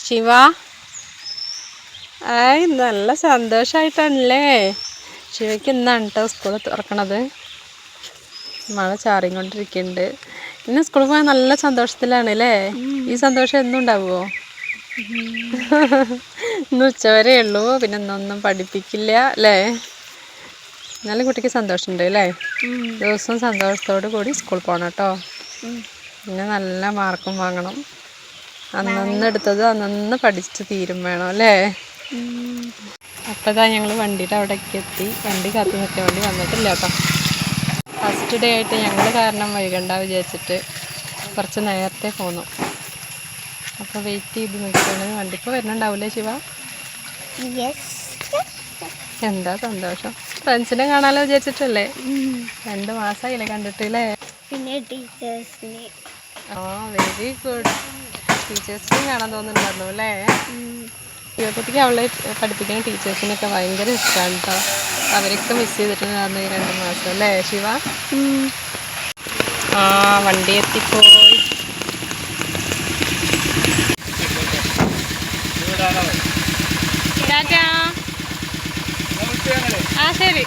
ശിവ ആയി നല്ല സന്തോഷമായിട്ടാണല്ലേ ശിവയ്ക്ക് ഇന്നാണ് കേട്ടോ സ്കൂൾ തുറക്കണത്. മഴ ചാറിക്കൊണ്ടിരിക്കുന്നുണ്ട്. ഇന്ന് സ്കൂളിൽ പോയാൽ നല്ല സന്തോഷത്തിലാണ് അല്ലേ? ഈ സന്തോഷം എന്നും ഉണ്ടാവുമോ? ഇന്ന് ഉച്ചവരെ ഉള്ളൂ, പിന്നെ ഇന്നൊന്നും പഠിപ്പിക്കില്ല അല്ലേ? എന്നാലും കുട്ടിക്ക് സന്തോഷമുണ്ട് അല്ലേ? ദിവസവും സന്തോഷത്തോടു കൂടി സ്കൂളിൽ പോകണം കേട്ടോ. പിന്നെ നല്ല മാർക്കും വാങ്ങണം. അന്നന്ന് എടുത്തത് അന്നന്ന് പഠിച്ച് തീരും വേണം അല്ലേ? അപ്പോഴാ ഞങ്ങൾ വണ്ടിയുടെ അവിടേക്ക് എത്തി. വണ്ടി കാത്തു നിൽക്കാൻ വേണ്ടി വന്നിട്ടില്ല കേട്ടോ. ഫസ്റ്റ് ഡേ ആയിട്ട് ഞങ്ങൾ കാരണം വൈകണ്ട വിചാരിച്ചിട്ട് കുറച്ച് നേരത്തെ പോന്നു. അപ്പോൾ വെയിറ്റ് ചെയ്ത് നിൽക്കുകയാണ്. വണ്ടി ഇപ്പോൾ വരുന്നുണ്ടാവില്ലേ ശിവ? എന്താ സന്തോഷം. ഫ്രണ്ട്സിനെ കാണാലോ വിചാരിച്ചിട്ടല്ലേ? 2 മാസമായില്ലേ കണ്ടിട്ടില്ലേ? പിന്നെ ടീച്ചേഴ്സിനെ വെരി ഗുഡ്. ടീച്ചേഴ്സിനെയും കാണാൻ തോന്നുന്നുണ്ടായിരുന്നു അല്ലേ? ശിവക്കുട്ടിക്ക് അവളെ പഠിപ്പിക്കുന്ന ടീച്ചേഴ്സിനൊക്കെ ഭയങ്കര ഇഷ്ടമാണ് കേട്ടോ. അവരൊക്കെ മിസ് ചെയ്തിട്ടുണ്ടായിരുന്നു ഈ 2 മാസം അല്ലേ ശിവ? വണ്ടി എത്തിപ്പോയി. ടാറ്റാ. ശരി.